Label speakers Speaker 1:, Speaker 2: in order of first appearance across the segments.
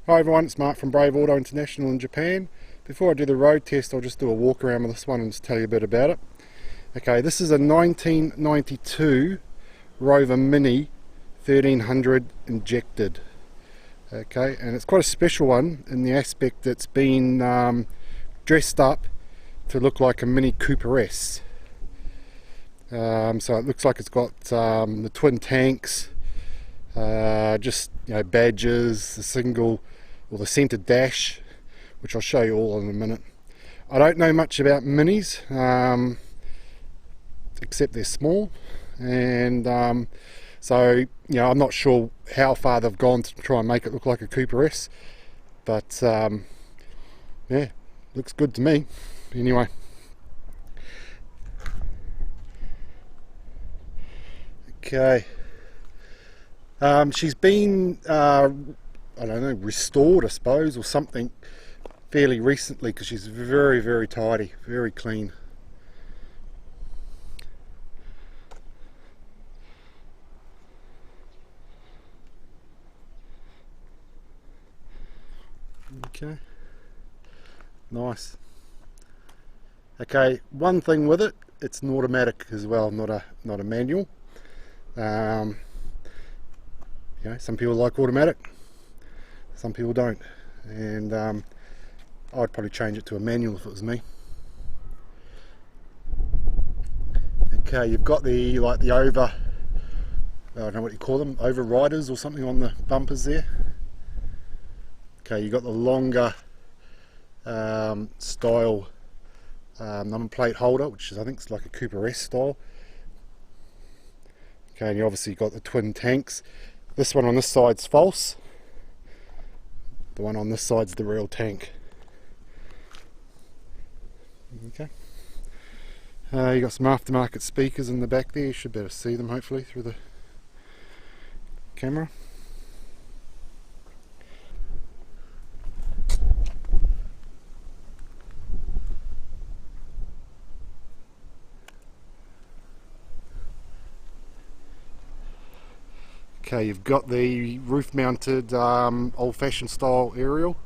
Speaker 1: Hi everyone, it's Mark from Brave Auto International in Japan. Before I do the road test, I'll just do a walk around with this one and just tell you a bit about it. Okay, this is a 1992 Rover Mini 1300 injected. Okay, and it's quite a special one in the aspect it's been dressed up to look like a Mini Cooper S. So it looks like it's got the twin tanks, just badges, the single or the centre dash, which I'll show you all in a minute. I don't know much about minis, except they're small, and so I'm not sure how far they've gone to try and make it look like a Cooper S, but yeah, looks good to me. Anyway, okay, she's been I don't know, restored I suppose, or something fairly recently, because she's very, very tidy, very clean. Okay, nice. Okay, one thing with it, it's an automatic as well, not a manual. Some people like automatic, some people don't, and I'd probably change it to a manual if it was me. Okay, you've got the over, I don't know what you call them, overriders or something on the bumpers there. Okay, you've got the longer style number plate holder, which is, I think it's like a Cooper S style. Okay, and you obviously got the twin tanks. This one on this side's false. The one on this side's the real tank. Okay. You got some aftermarket speakers in the back there. You should be able to see them hopefully through the camera. Okay, you've got the roof-mounted old-fashioned style aerial,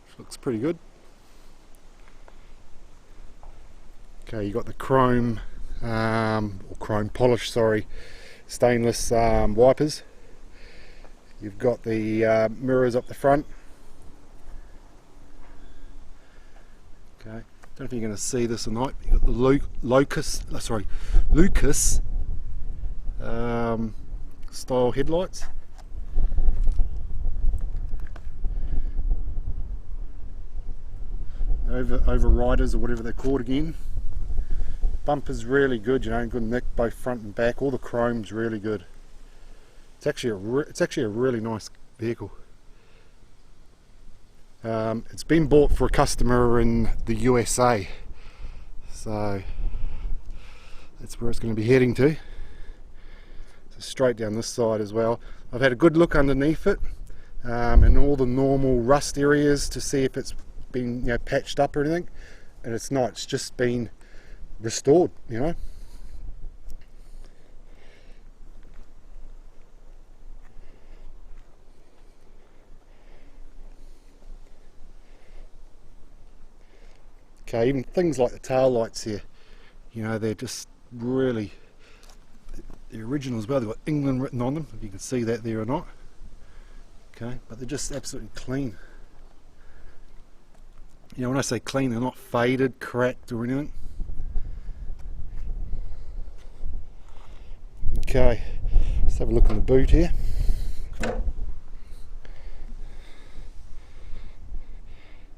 Speaker 1: which looks pretty good. Okay, you've got the chrome, or chrome polish, sorry, stainless wipers. You've got the mirrors up the front. Okay, don't know if you're going to see this or not. You've got the Lucas style headlights. Overriders or whatever they're called again. Bumper's really good, good nick both front and back. All the chrome's really good. It's actually a really nice vehicle. It's been bought for a customer in the USA, so that's where it's going to be heading to. Straight down this side as well. I've had a good look underneath it, and all the normal rust areas to see if it's been patched up or anything, and it's not. It's just been restored. Okay, even things like the tail lights here, they're just really the original as well. They've got England written on them, if you can see that there or not. Okay, but they're just absolutely clean. When I say clean, they're not faded, cracked or anything. Okay, let's have a look in the boot here.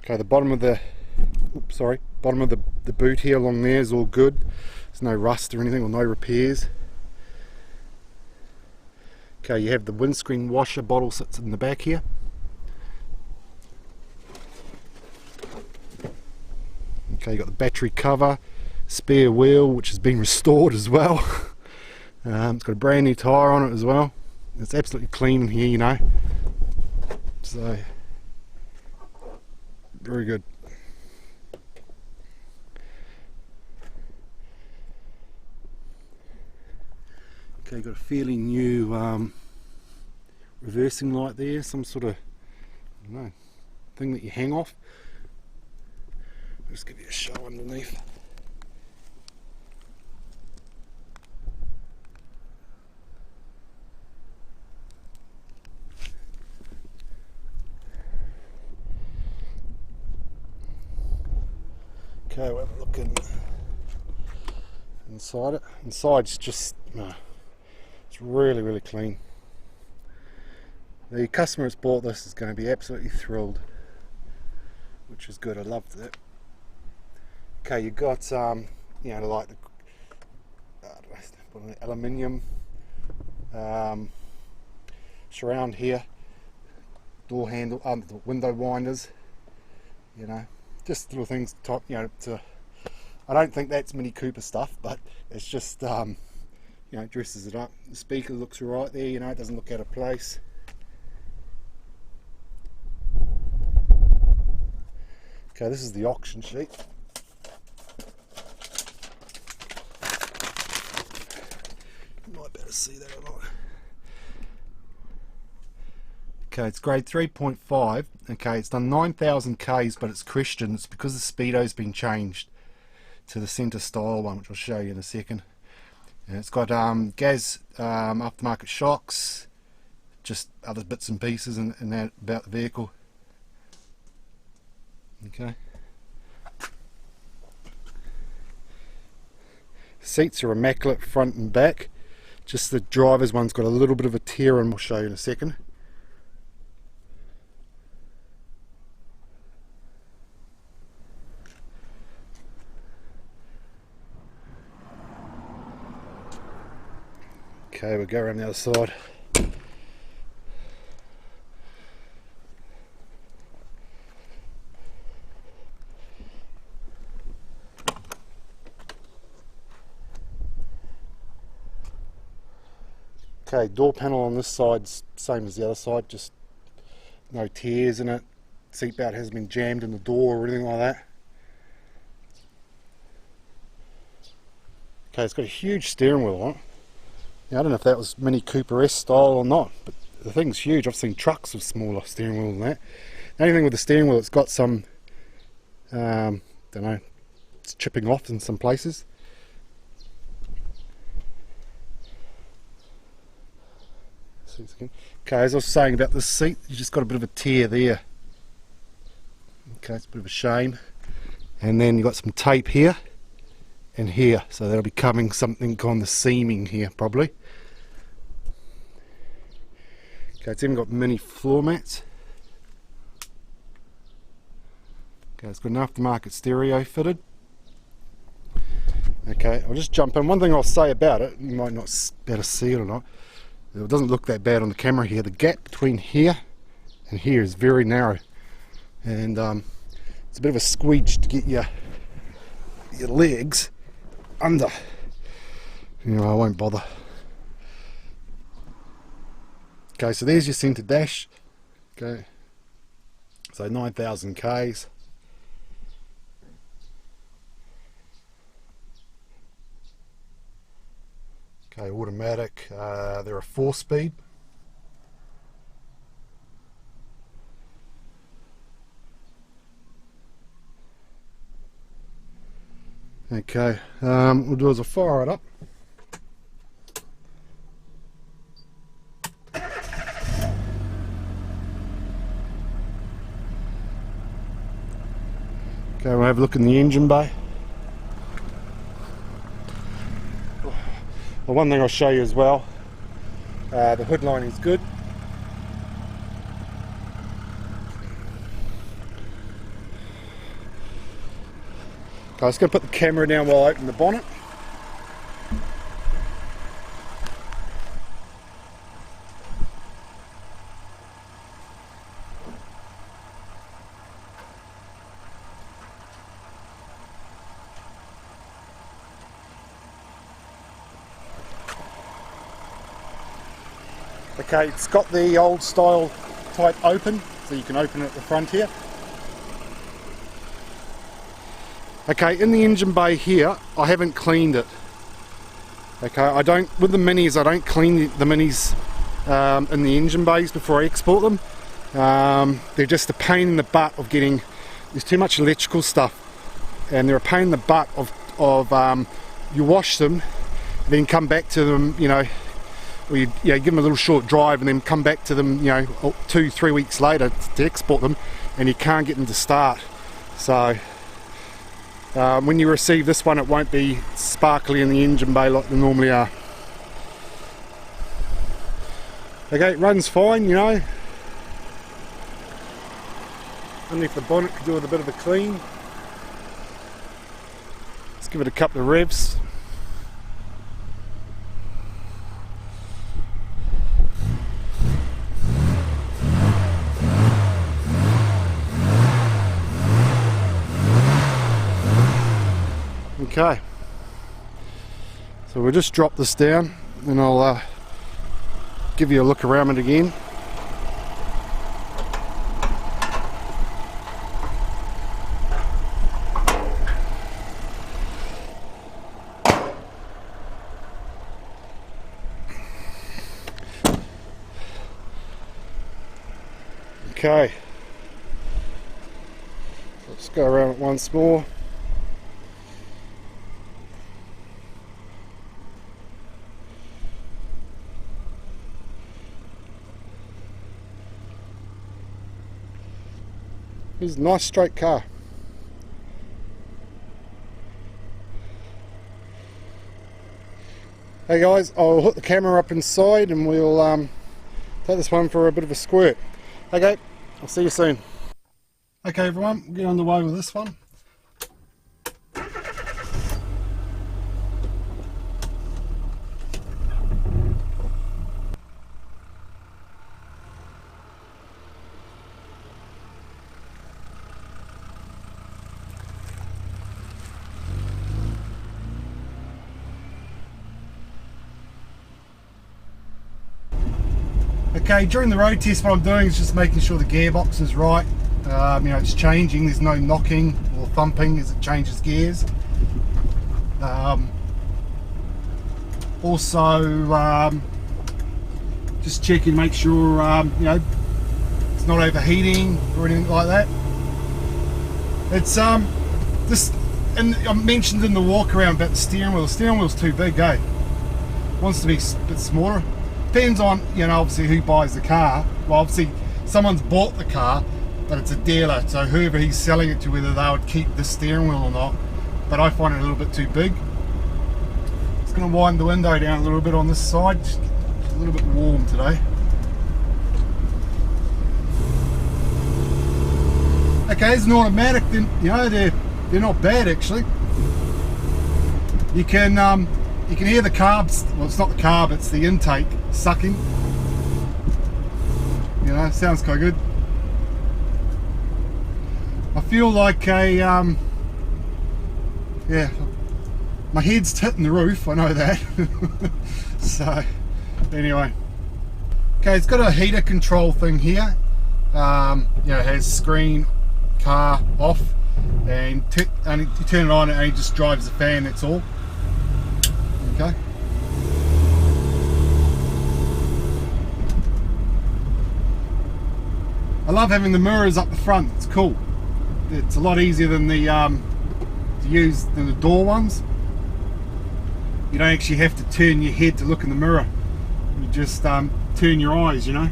Speaker 1: Okay, the bottom of the boot here along there is all good. There's no rust or anything, or no repairs. Okay, you have the windscreen washer bottle sits in the back here. Okay, you got the battery cover, spare wheel which has been restored as well. It's got a brand new tyre on it as well. It's absolutely clean in here, so very good. Okay, got a fairly new reversing light there, some sort of don't know, thing that you hang off. I'll just give you a show underneath. Okay, we'll have a look inside it. Inside's just, it's really, really clean. The customer that's bought this is going to be absolutely thrilled, which is good. I loved it. Okay, you've got, you know, like the aluminium surround here, door handle, the window winders, you know, just little things type, you know, I don't think that's Mini Cooper stuff, but it's just, you know, dresses it up. The speaker looks right there, you know, it doesn't look out of place. Okay, this is the auction sheet. You might better see that or not. Okay, it's grade 3.5. Okay, it's done 9,000 Ks, but it's Christian. It's because the speedo's been changed to the centre style one, which I'll show you in a second. And it's got gas aftermarket shocks, just other bits and pieces and that about the vehicle. Okay. Seats are immaculate front and back. Just the driver's one's got a little bit of a tear, and we'll show you in a second. Okay, we'll go around the other side. Okay, door panel on this side's same as the other side, just no tears in it. Seatbelt hasn't been jammed in the door or anything like that. Okay, it's got a huge steering wheel on it. Now, I don't know if that was Mini Cooper S style or not, but the thing's huge. I've seen trucks with smaller steering wheel than that. The only thing with the steering wheel, it's got some, don't know, it's chipping off in some places. Okay, as I was saying about this seat, you just got a bit of a tear there. Okay, it's a bit of a shame. And then you've got some tape here and here, so that'll be covering something on the seaming here probably. Okay, it's even got mini floor mats. Okay, it's got an aftermarket stereo fitted. Okay, I'll just jump in. One thing I'll say about it, you might not be able to see it or not, it doesn't look that bad on the camera here. The gap between here and here is very narrow, and it's a bit of a squeege to get your legs under. Anyway, I won't bother. Okay, so there's your centre dash. Okay, so 9,000 Ks. Okay, automatic. They're a 4-speed. Okay, we'll do is I'll fire it up. Okay, we'll have a look in the engine bay. Well, one thing I'll show you as well, the hood lining is good. Okay, I'm just going to put the camera down while I open the bonnet. Okay, it's got the old style type open, so you can open it at the front here. Okay, in the engine bay here, I haven't cleaned it. Okay, I don't, with the Minis, I don't clean the Minis in the engine bays before I export them. They're just a pain in the butt of getting, there's too much electrical stuff, and they're a pain in the butt of you wash them, then come back to them, you know, or you give them a little short drive and then come back to them, you know, 2-3 weeks later to export them, and you can't get them to start. So when you receive this one, it won't be sparkly in the engine bay like they normally are. Okay, it runs fine, you know. Underneath the bonnet could do with a bit of a clean. Let's give it a couple of revs. Okay, so we'll just drop this down and I'll give you a look around it again. Okay, let's go around it once more. It's a nice straight car. Hey guys, I'll hook the camera up inside and we'll take this one for a bit of a squirt. Okay, I'll see you soon. Okay everyone, we'll get on the way with this one. Okay, during the road test what I'm doing is just making sure the gearbox is right. You know, it's changing, there's no knocking or thumping as it changes gears. Also, just checking, make sure you know, it's not overheating or anything like that. It's this, and I mentioned in the walk around about the steering wheel. The steering wheel's too big, eh? Wants to be a bit smaller. Depends on, you know, obviously who buys the car. Well, obviously someone's bought the car, but it's a dealer, so whoever he's selling it to, whether they would keep the steering wheel or not. But I find it a little bit too big. Just going to wind the window down a little bit on this side. Just a little bit warm today. Okay, it's an automatic. Then, you know, they're not bad actually. You can hear the carbs. Well, it's not the carb, it's the intake sucking. You know, sounds quite good. I feel like a yeah, my head's hitting the roof, I know that. So anyway, okay, it's got a heater control thing here. You know, it has screen, car off, and you turn it on and it just drives the fan, that's all. Okay. I love having the mirrors up the front, it's cool. It's a lot easier than the than the door ones. You don't actually have to turn your head to look in the mirror. You just turn your eyes, you know.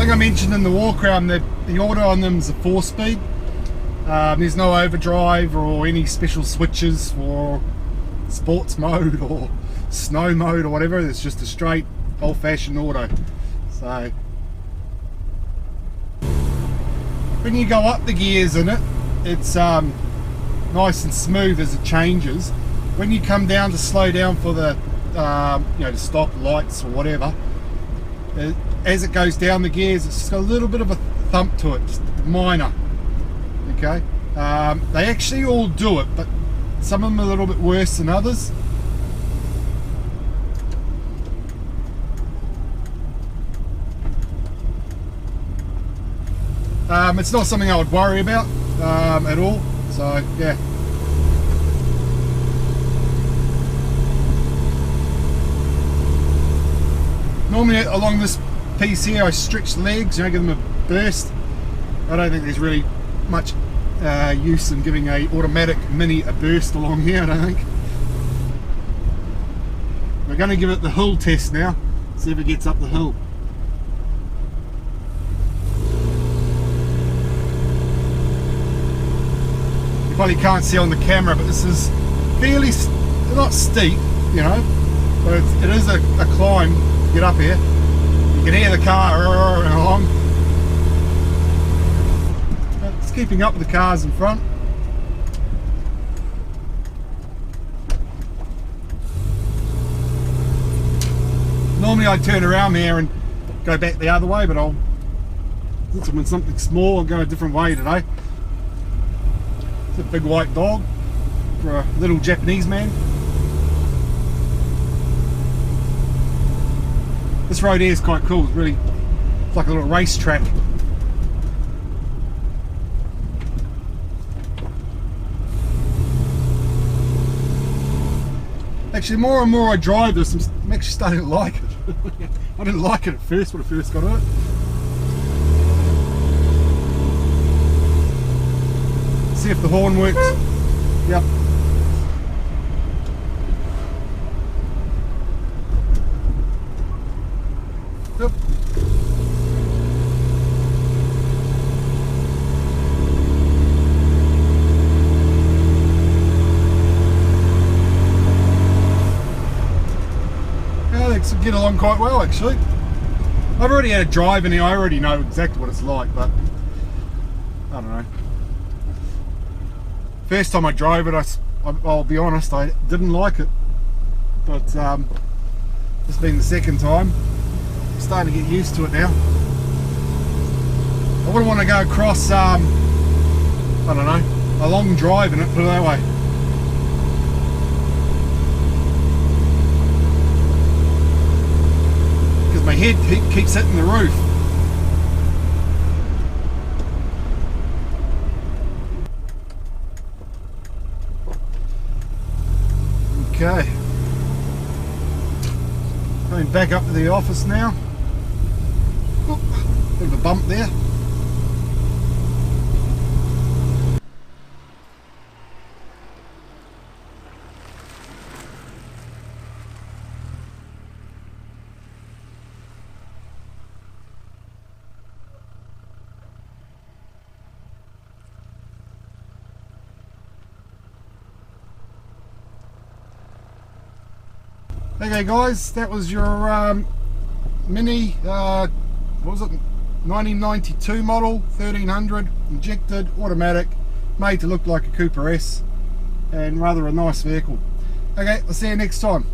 Speaker 1: I mentioned in the walk around that the auto on them is a 4-speed. There's no overdrive or any special switches for sports mode or snow mode or whatever. It's just a straight old-fashioned auto. So when you go up the gears in it, it's nice and smooth as it changes. When you come down to slow down for the you know, to stop lights or whatever, as it goes down the gears, it's just got a little bit of a thump to it, just minor. Okay, they actually all do it, but some of them are a little bit worse than others. It's not something I would worry about at all, so yeah. Normally along this piece here I stretch the legs, give them a burst. I don't think there's really much use in giving a automatic Mini a burst along here, I don't think. We're going to give it the hill test now, see if it gets up the hill. You probably can't see on the camera, but this is fairly, not steep, but it is a climb to get up here. You can hear the car along. It's keeping up with the cars in front. Normally I'd turn around there and go back the other way, but when something small, I'll go a different way today. It's a big white dog for a little Japanese man. This road here is quite cool. It's like a little racetrack. Actually, more and more I drive this, I'm actually starting to like it. I didn't like it at first when I first got it. See if the horn works. Yep. Yep. Get along quite well actually. I've already had a drive in here, I already know exactly what it's like, but I don't know. First time I drove it, I'll be honest, I didn't like it, but this being the second time, I'm starting to get used to it now. I wouldn't want to go across, I don't know, a long drive in it, put it that way. My head keeps hitting the roof. Okay. Going back up to the office now. Oop, bit of a bump there. Okay guys, that was your Mini, what was it, 1992 model, 1300, injected, automatic, made to look like a Cooper S, and rather a nice vehicle. Okay, I'll see you next time.